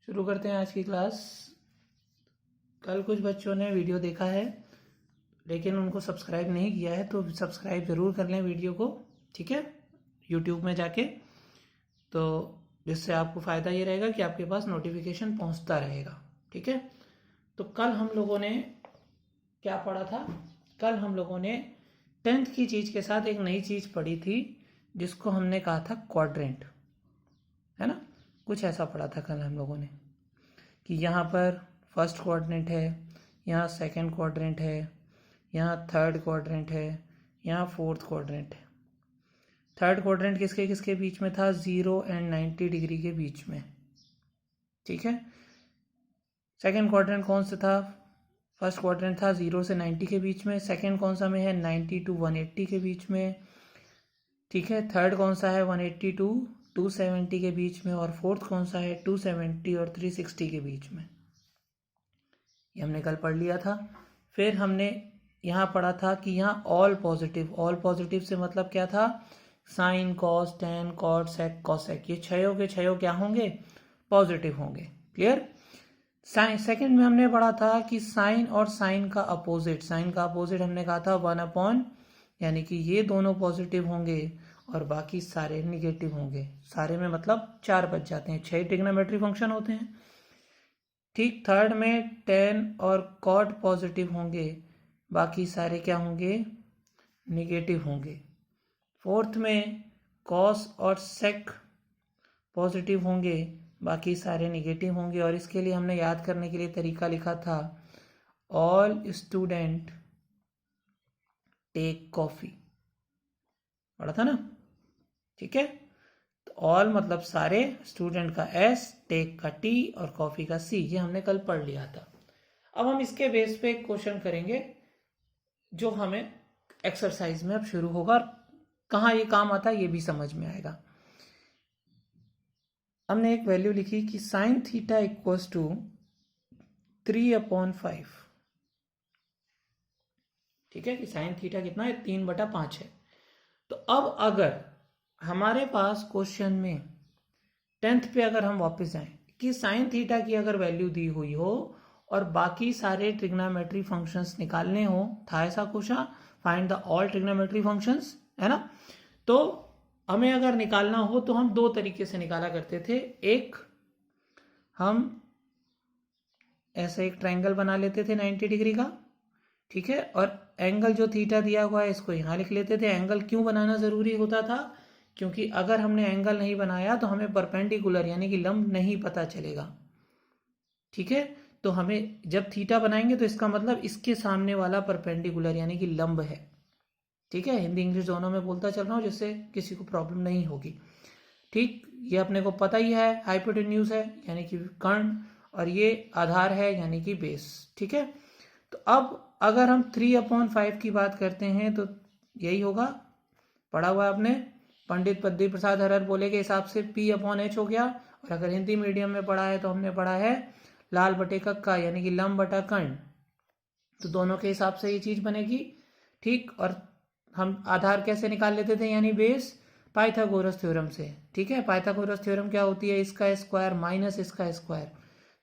शुरू करते हैं आज की क्लास। कल कुछ बच्चों ने वीडियो देखा है लेकिन उनको सब्सक्राइब नहीं किया है, तो सब्सक्राइब ज़रूर कर लें वीडियो को, ठीक है, यूट्यूब में जाके। तो जिससे आपको फ़ायदा ये रहेगा कि आपके पास नोटिफिकेशन पहुंचता रहेगा, ठीक है। तो कल हम लोगों ने क्या पढ़ा था? कल हम लोगों ने 10th की चीज़ के साथ एक नई चीज़ पढ़ी थी जिसको हमने कहा था क्वाड्रेंट, है ना। कुछ ऐसा पढ़ा था कल हम लोगों ने कि यहाँ पर फर्स्ट क्वाड्रेंट है, यहाँ सेकंड क्वाड्रेंट है, यहाँ थर्ड क्वाड्रेंट है, यहाँ फोर्थ क्वाड्रेंट है। थर्ड क्वाड्रेंट किसके किसके बीच में था? 0 एंड 90 डिग्री के बीच में, ठीक है। सेकंड क्वाड्रेंट कौन सा था? फर्स्ट क्वाड्रेंट था 0 से 90 के बीच में। सेकंड कौन सा में है? 90 टू 180 के बीच में, ठीक है। थर्ड कौन सा है? 180 टू 270 के बीच में। और फोर्थ कौन सा है? 270 और 360 के बीच में। ये हमने कल पढ़ लिया था। फिर हमने यहाँ पढ़ा था कि यहाँ ऑल पॉजिटिव, ऑल पॉजिटिव से मतलब क्या था? साइन, कॉस, टेन, कॉट, सेक, कॉसेक, ये छयों के छयों क्या होंगे? पॉजिटिव होंगे। क्लियर? साइन सेकंड में हमने पढ़ा था कि साइन और साइन का अपोजिट, साइन का अपोजिट हमने कहा था 1/, यानी कि ये दोनों पॉजिटिव होंगे और बाकी सारे निगेटिव होंगे। सारे में मतलब 4 बच जाते हैं, 6 ट्रिग्नोमेट्री फंक्शन होते हैं, ठीक। थर्ड में टेन और कॉट पॉजिटिव होंगे, बाकी सारे क्या होंगे? निगेटिव होंगे। फोर्थ में कॉस और सेक पॉजिटिव होंगे, बाकी सारे निगेटिव होंगे। और इसके लिए हमने याद करने के लिए तरीका लिखा था, ऑल स्टूडेंट टेक कॉफी, पढ़ा था ना, ठीक है। तो ऑल मतलब सारे, स्टूडेंट का S, टेक का T और कॉफी का C, ये हमने कल पढ़ लिया था। अब हम इसके बेस पे एक क्वेश्चन करेंगे जो हमें एक्सरसाइज में अब शुरू होगा, और कहाँ ये काम आता है ये भी समझ में आएगा। हमने एक वैल्यू लिखी कि साइन थीटा इक्वल्स टू 3/5, ठीक है, कि साइन थीटा कितना है? 3/5 है। तो अब अगर हमारे पास क्वेश्चन में 10th पे अगर हम वापस जाएं कि साइन थीटा की अगर वैल्यू दी हुई हो और बाकी सारे ट्रिग्नोमेट्री फंक्शंस निकालने हो, था ऐसा question, find the all trigonometry functions, है ना। तो हमें अगर निकालना हो तो हम दो तरीके से निकाला करते थे। एक, हम ऐसा एक ट्रायंगल बना लेते थे 90 डिग्री का, ठीक है, और एंगल जो थीटा दिया हुआ है इसको यहाँ लिख लेते थे। एंगल क्यों बनाना जरूरी होता था? क्योंकि अगर हमने एंगल नहीं बनाया तो हमें परपेंडिकुलर यानी कि लंब नहीं पता चलेगा, ठीक है। तो हमें जब थीटा बनाएंगे तो इसका मतलब इसके सामने वाला परपेंडिकुलर यानी कि लंब है, ठीक है। हिंदी इंग्लिश दोनों में बोलता चल रहा हूँ जिससे किसी को प्रॉब्लम नहीं होगी, ठीक। ये अपने को पता ही है, हाइपोटेन्यूज है यानी कि कर्ण, और ये आधार है यानी कि बेस, ठीक है। तो अब अगर हम 3/5 की बात करते हैं तो यही होगा, पढ़ा हुआ आपने, पंडित पद्मी प्रसाद हरर बोले के हिसाब से P/H हो गया। और अगर हिंदी मीडियम में पढ़ा है तो हमने पढ़ा है लाल बटे कक्का यानी कि लंब बटा कर्ण, तो दोनों के हिसाब से ये चीज बनेगी, ठीक। और हम आधार कैसे निकाल लेते थे यानी बेस? पाइथागोरस थ्योरम से, ठीक है। पाइथागोरस थ्योरम क्या होती है? इसका स्क्वायर माइनस इसका स्क्वायर,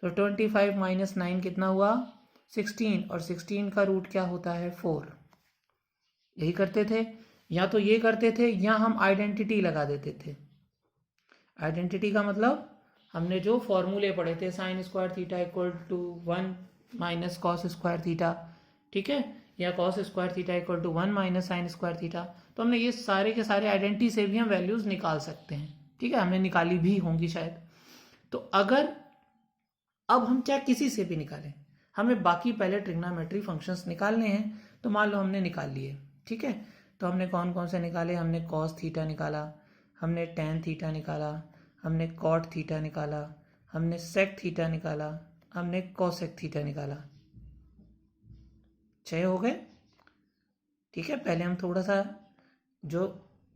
तो 25 - 9 कितना हुआ? 16, और 16 का रूट क्या होता है? 4। यही करते थे, या तो ये करते थे या हम आइडेंटिटी लगा देते थे। आइडेंटिटी का मतलब हमने जो फॉर्मूले पढ़े थे, sine square theta equal to 1 minus cos square theta, ठीक है, या cos square theta equal to 1 minus sine square theta. तो हमने ये सारे के सारे आइडेंटिटी से भी हम वैल्यूज निकाल सकते हैं, ठीक है, हमने निकाली भी होंगी शायद। तो अगर अब हम चाहे किसी से भी निकालें, हमें बाकी पहले ट्रिग्नोमेट्री फंक्शंस निकालने हैं, तो मान लो हमने निकाल लिए, ठीक है। तो हमने कौन कौन से निकाले? हमने कॉस थीटा निकाला, हमने टेन थीटा निकाला, हमने कॉट थीटा निकाला, हमने सेक थीटा निकाला, हमने कोसेक थीटा निकाला। 6 हो गए, ठीक है। पहले हम थोड़ा सा जो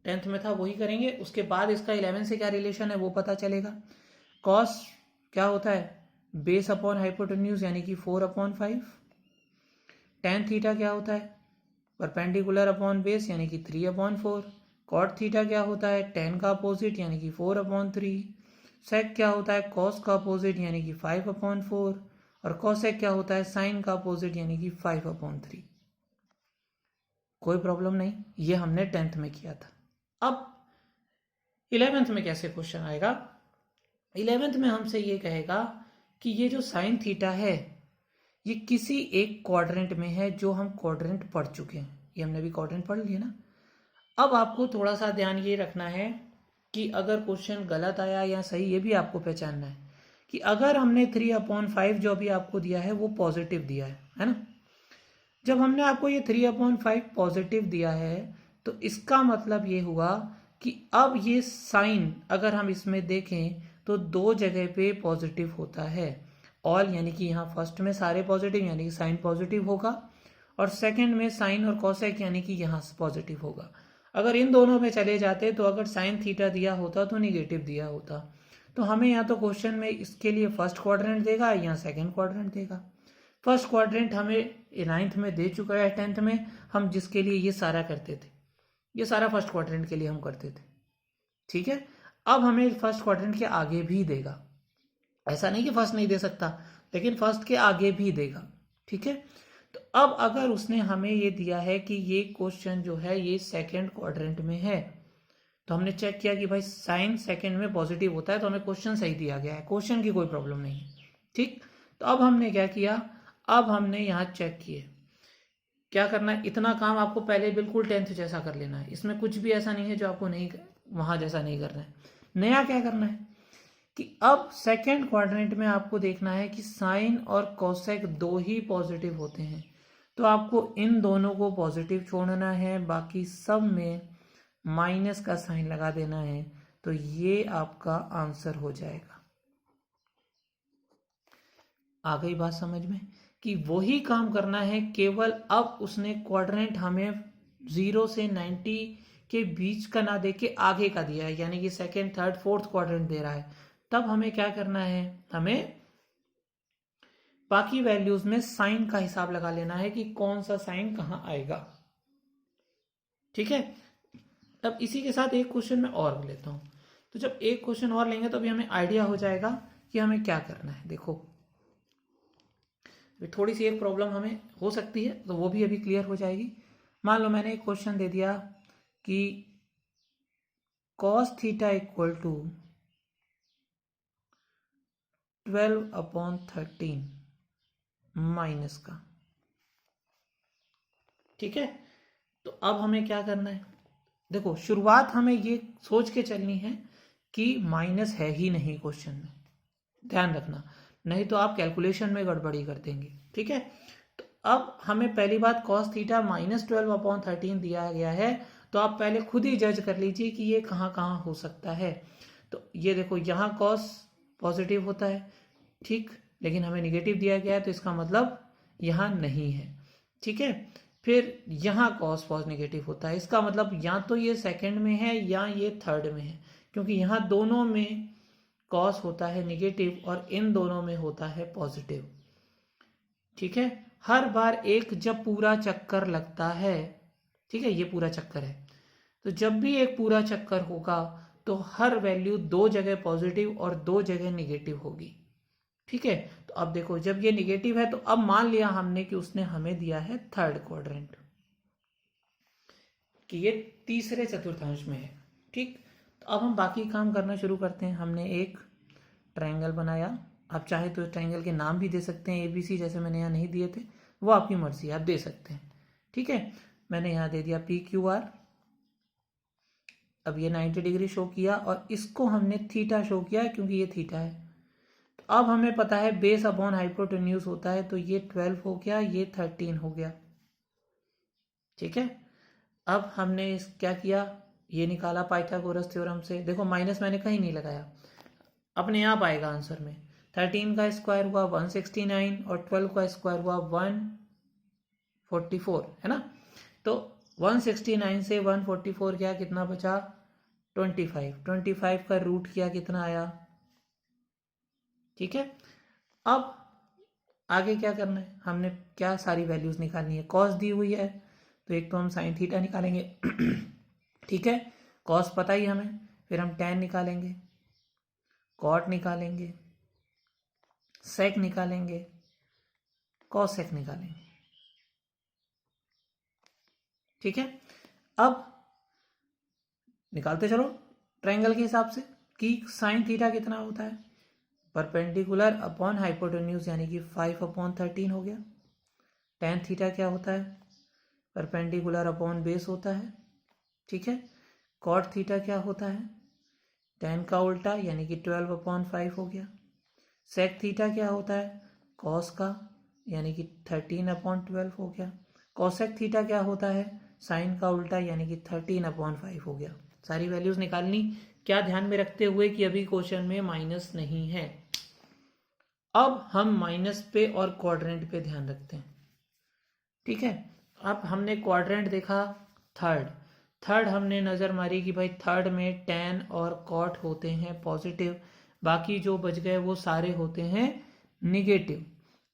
10th में था वही करेंगे, उसके बाद इसका 11 से क्या रिलेशन है वो पता चलेगा। कॉस क्या होता है? बेस अपॉन हाइपोटेन्यूज यानी कि 4/5। टेन थीटा क्या होता है? परपेंडिकुलर अपॉन बेस यानी कि 3/4। कॉट थीटा क्या होता है? टेन का अपोजिट यानी कि 4/3। सेक क्या होता है कॉस का अपोजिट यानी कि 5/4, और कॉसेक क्या होता है साइन का अपोजिट यानी कि 5/3। कोई प्रॉब्लम नहीं, ये हमने 10th में किया था। अब 11th में कैसे क्वेश्चन आएगा? 11th में हमसे ये कहेगा कि ये जो साइन थीटा है ये किसी एक क्वाड्रेंट में है, जो हम क्वाड्रेंट पढ़ चुके हैं, ये हमने भी क्वाड्रेंट पढ़ लिया ना। अब आपको थोड़ा सा ध्यान ये रखना है कि अगर क्वेश्चन गलत आया या सही, ये भी आपको पहचानना है कि अगर हमने 3/5 जो भी आपको दिया है वो पॉजिटिव दिया है ना। जब हमने आपको ये 3/5 पॉजिटिव दिया है तो इसका मतलब ये हुआ कि अब ये साइन अगर हम इसमें देखें तो दो जगह पे पॉजिटिव होता है। ऑल यानी कि यहाँ फर्स्ट में सारे पॉजिटिव यानी कि साइन पॉजिटिव होगा, और सेकंड में साइन और कॉसेक यानी कि यहाँ पॉजिटिव होगा। अगर इन दोनों में चले जाते तो अगर साइन थीटा दिया होता तो निगेटिव दिया होता, तो हमें या तो क्वेश्चन में इसके लिए फर्स्ट क्वाड्रेंट देगा या सेकंड क्वाड्रेंट देगा। फर्स्ट क्वाड्रेंट हमें 9th में दे चुका है, 10th में हम जिसके लिए ये सारा करते थे, ये सारा फर्स्ट क्वाड्रेंट के लिए हम करते थे। ठीक है, अब हमें फर्स्ट क्वाड्रेंट के आगे भी देगा, ऐसा नहीं कि फर्स्ट नहीं दे सकता, लेकिन फर्स्ट के आगे भी देगा। ठीक है, तो अब अगर उसने हमें ये दिया है कि ये क्वेश्चन जो है ये सेकंड क्वाड्रेंट में है, तो हमने चेक किया कि भाई साइन सेकंड में पॉजिटिव होता है, तो हमें क्वेश्चन सही दिया गया है, क्वेश्चन की कोई प्रॉब्लम नहीं है। ठीक, तो अब हमने क्या किया, अब हमने यहाँ चेक किए क्या करना है। इतना काम आपको पहले बिल्कुल 10th जैसा कर लेना है, इसमें कुछ भी ऐसा नहीं है जो आपको नहीं वहां जैसा नहीं करना है। नया क्या करना है कि अब सेकंड क्वाड्रेंट में आपको देखना है कि साइन और कोसेक दो ही पॉजिटिव होते हैं, तो आपको इन दोनों को पॉजिटिव छोड़ना है, बाकी सब में माइनस का साइन लगा देना है, तो ये आपका आंसर हो जाएगा। आ गई बात समझ में कि वही काम करना है, केवल अब उसने क्वाड्रेंट हमें 0 से 90 के बीच का ना दे के आगे का दिया है, यानी कि सेकंड थर्ड फोर्थ क्वाड्रेंट दे रहा है। तब हमें क्या करना है, हमें बाकी वैल्यूज में साइन का हिसाब लगा लेना है कि कौन सा साइन कहां आएगा। ठीक है, अब इसी के साथ एक क्वेश्चन मैं और लेता हूं, तो जब एक क्वेश्चन और लेंगे तो अभी हमें आइडिया हो जाएगा कि हमें क्या करना है। देखो थोड़ी सी एक प्रॉब्लम हमें हो सकती है, तो वो भी अभी क्लियर हो जाएगी। मान लो मैंने एक क्वेश्चन दे दिया कि cos theta equal to 12/13 minus का। ठीक है, तो अब हमें क्या करना है, देखो शुरुआत हमें ये सोच के चलनी है कि माइनस है ही नहीं क्वेश्चन में, ध्यान रखना, नहीं तो आप कैलकुलेशन में गड़बड़ी कर देंगे। ठीक है, तो अब हमें पहली बात cos थीटा -12/13 दिया गया है, तो आप पहले खुद ही जज कर लीजिए कि ये कहाँ कहाँ हो सकता है। तो ये देखो यहाँ cos पॉजिटिव होता है, ठीक, लेकिन हमें निगेटिव दिया गया है, तो इसका मतलब यहाँ नहीं है। ठीक है, फिर यहाँ cos निगेटिव होता है, इसका मतलब या तो ये सेकंड में है या ये थर्ड में है, क्योंकि यहाँ दोनों में cos होता है निगेटिव और इन दोनों में होता है पॉजिटिव। ठीक है, हर बार एक जब पूरा चक्कर लगता है, ठीक है, ये पूरा चक्कर है, तो जब भी एक पूरा चक्कर होगा तो हर वैल्यू दो जगह पॉजिटिव और दो जगह निगेटिव होगी। ठीक है, तो अब देखो जब ये निगेटिव है तो अब मान लिया हमने कि उसने हमें दिया है थर्ड क्वाड्रेंट, कि ये तीसरे चतुर्थांश में है। ठीक, तो अब हम बाकी काम करना शुरू करते हैं। हमने एक ट्रायंगल बनाया, आप चाहे तो ट्रायंगल के नाम भी दे सकते हैं, ABC, जैसे मैंने यहाँ नहीं दिए थे, वो आपकी मर्जी, आप दे सकते हैं। ठीक है, मैंने यहाँ दे दिया PQR, अब ये 90 डिग्री शो किया और इसको हमने थीटा शो किया है क्योंकि ये थीटा है। तो अब हमें पता है बेस अपॉन हाइपोटेन्यूज होता है, तो ये 12 हो गया, ये 13 हो गया। ठीक है, अब हमने क्या किया, ये निकाला पाइथागोरस थ्योरम से। देखो माइनस मैंने कहीं नहीं लगाया, अपने आप आएगा आंसर में। 13 का स्क्वायर हुआ 169 और 12 का स्क्वायर हुआ 144, है ना। तो 169 से 144 क्या, कितना बचा, 25 का रूट किया कितना आया। ठीक है, अब आगे क्या करना है, हमने क्या सारी वैल्यूज निकालनी है। कॉस दी हुई है तो एक तो हम साइन थीटा निकालेंगे। ठीक है, कॉस पता ही हमें, फिर हम tan निकालेंगे, कॉट निकालेंगे, सेक निकालेंगे, कॉसेक निकालेंगे। ठीक है, अब निकालते चलो ट्रायंगल के हिसाब से कि साइन थीटा कितना होता है। परपेंडिकुलर अपॉन हाइपोटेन्यूज यानी कि 5/13 हो गया। टेन थीटा क्या होता है, परपेंडिकुलर अपॉन बेस होता है। ठीक है, कॉट थीटा क्या होता है, टेन का उल्टा यानी कि 12/5 हो गया। सेक थीटा क्या होता है, कॉस का यानी कि 13/12 हो गया। कॉसेक थीटा क्या होता है, साइन का उल्टा यानी कि 13/5 हो गया। सारी वैल्यूज निकालनी, क्या ध्यान में रखते हुए कि अभी क्वेश्चन में माइनस नहीं है। अब हम माइनस पे और क्वाड्रेंट पे ध्यान रखते हैं। ठीक है, अब हमने क्वाड्रेंट देखा थर्ड हमने नज़र मारी कि भाई थर्ड में टेन और कॉट होते हैं पॉजिटिव, बाकी जो बच गए वो सारे होते हैं निगेटिव।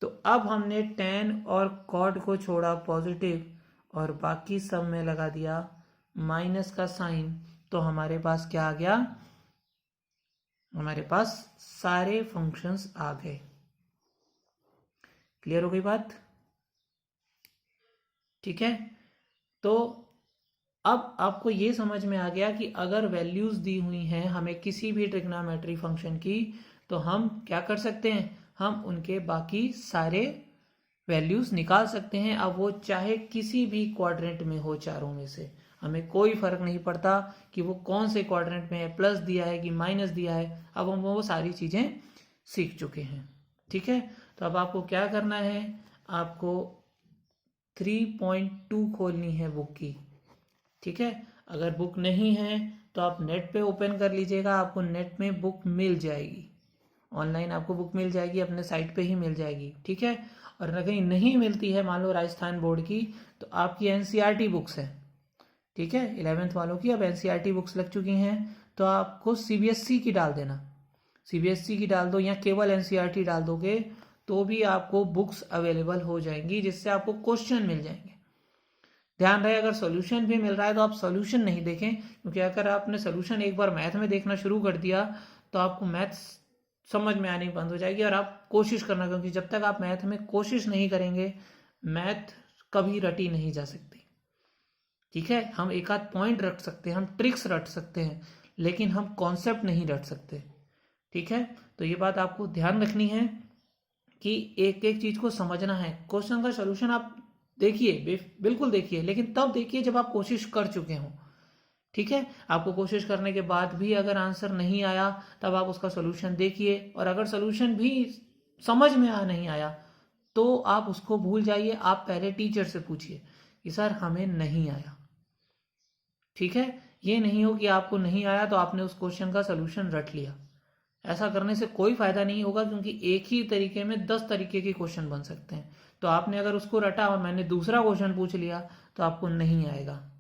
तो अब हमने टेन और कॉट को छोड़ा पॉजिटिव और बाकी सब में लगा दिया माइनस का साइन, तो हमारे पास क्या आ गया, हमारे पास सारे फंक्शंस आ गए। क्लियर हो गई बात। ठीक है, तो अब आपको ये समझ में आ गया कि अगर वैल्यूज दी हुई हैं हमें किसी भी ट्रिग्नोमेट्री फंक्शन की, तो हम क्या कर सकते हैं, हम उनके बाकी सारे वैल्यूज निकाल सकते हैं। अब वो चाहे किसी भी क्वाड्रेंट में हो, चारों में से हमें कोई फर्क नहीं पड़ता कि वो कौन से क्वाड्रेंट में है, प्लस दिया है कि माइनस दिया है। अब हम वो सारी चीजें सीख चुके हैं। ठीक है, तो अब आपको क्या करना है, आपको 3.2 खोलनी है बुक की। ठीक है, अगर बुक नहीं है तो आप नेट पे ओपन कर लीजिएगा, आपको नेट में बुक मिल जाएगी, ऑनलाइन आपको बुक मिल जाएगी, अपने साइट पे ही मिल जाएगी। ठीक है, और अगर कहीं नहीं मिलती है, मान लो राजस्थान बोर्ड की, तो आपकी एनसीईआरटी बुक्स है। ठीक है, 11th वालों की अब एनसीईआरटी बुक्स लग चुकी हैं, तो आपको सीबीएसई की डाल देना, सीबीएसई की डाल दो या केवल एनसीईआरटी डाल दोगे तो भी आपको बुक्स अवेलेबल हो जाएंगी, जिससे आपको क्वेश्चन मिल जाएंगे। ध्यान रहे, अगर सोल्यूशन भी मिल रहा है तो आप सोल्यूशन नहीं देखें, क्योंकि अगर आपने सोल्यूशन एक बार मैथ में देखना शुरू कर दिया तो आपको मैथ्स समझ में आनी बंद हो जाएगी। और आप कोशिश करना, क्योंकि जब तक आप मैथ में कोशिश नहीं करेंगे मैथ कभी रटी नहीं जा सकती। ठीक है, हम एक आध पॉइंट रट सकते हैं, हम ट्रिक्स रट सकते हैं, लेकिन हम कॉन्सेप्ट नहीं रट सकते। ठीक है, तो ये बात आपको ध्यान रखनी है कि एक एक चीज को समझना है। क्वेश्चन का सोल्यूशन आप देखिए, बिल्कुल देखिए, लेकिन तब देखिए जब आप कोशिश कर चुके हो। ठीक है, आपको कोशिश करने के बाद भी अगर आंसर नहीं आया तब आप उसका सोल्यूशन देखिए, और अगर सोल्यूशन भी समझ में नहीं आया तो आप उसको भूल जाइए, आप पहले टीचर से पूछिए कि सर हमें नहीं आया। ठीक है, ये नहीं हो कि आपको नहीं आया तो आपने उस क्वेश्चन का सोल्यूशन रट लिया, ऐसा करने से कोई फायदा नहीं होगा, क्योंकि एक ही तरीके में 10 तरीके के क्वेश्चन बन सकते हैं। तो आपने अगर उसको रटा और मैंने दूसरा क्वेश्चन पूछ लिया तो आपको नहीं आएगा।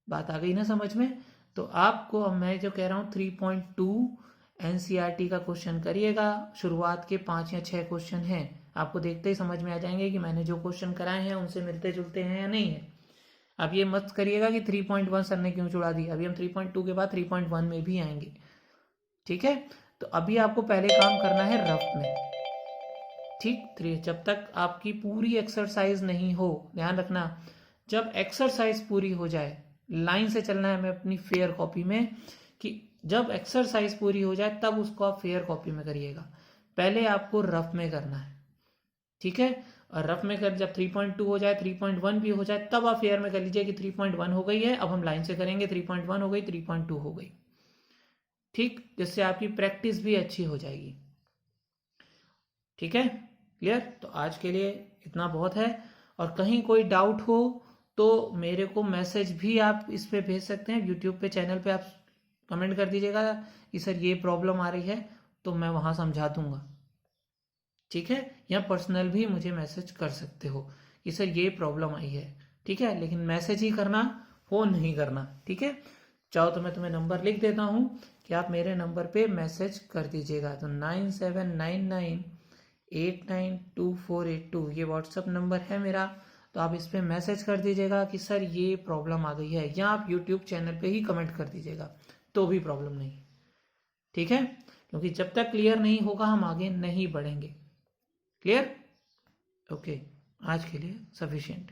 बात आ गई ना समझ में। तो आपको अब मैं जो कह रहा हूँ 3.2 एनसीईआरटी का क्वेश्चन करिएगा। शुरुआत के 5 या 6 क्वेश्चन हैं, आपको देखते ही समझ में आ जाएंगे कि मैंने जो क्वेश्चन कराए हैं उनसे मिलते जुलते हैं या नहीं है। अब ये मत करिएगा कि 3.1 सर ने क्यों चुड़ा दी, अभी हम 3.2 के बाद 3.1 में भी आएंगे। ठीक है, तो अभी आपको पहले काम करना है रफ में। ठीक, जब तक आपकी पूरी एक्सरसाइज नहीं हो, ध्यान रखना, जब एक्सरसाइज पूरी हो जाए, लाइन से चलना है हमें अपनी फेयर कॉपी में, कि जब एक्सरसाइज पूरी हो जाए तब उसको आप फेयर कॉपी में करिएगा। पहले आपको रफ में करना है। ठीक है, और रफ में कर जब 3.2 हो जाए, 3.1 भी हो जाए, तब आप फेयर में कर लीजिए कि 3.1 हो गई है, अब हम लाइन से करेंगे, 3.1 हो गई, 3.2 हो गई। ठीक, जिससे आपकी प्रैक्टिस भी अच्छी हो जाएगी। ठीक है, क्लियर। तो आज के लिए इतना बहुत है, और कहीं कोई डाउट हो तो मेरे को मैसेज भी आप इस पे भेज सकते हैं, यूट्यूब पे चैनल पे आप कमेंट कर दीजिएगा कि सर ये प्रॉब्लम आ रही है, तो मैं वहाँ समझा दूंगा। ठीक है, या पर्सनल भी मुझे मैसेज कर सकते हो कि सर ये प्रॉब्लम आई है। ठीक है, लेकिन मैसेज ही करना, फोन नहीं करना। ठीक है, चाहो तो मैं तुम्हें नंबर लिख देता हूँ कि आप मेरे नंबर पे मैसेज कर दीजिएगा। तो 9799892482 ये व्हाट्सअप नंबर है मेरा, तो आप इस पे मैसेज कर दीजिएगा कि सर ये प्रॉब्लम आ गई है, या आप यूट्यूब चैनल पे ही कमेंट कर दीजिएगा तो भी प्रॉब्लम नहीं। ठीक है, क्योंकि जब तक क्लियर नहीं होगा हम आगे नहीं बढ़ेंगे। क्लियर? ओके, आज के लिए सफिशिएंट।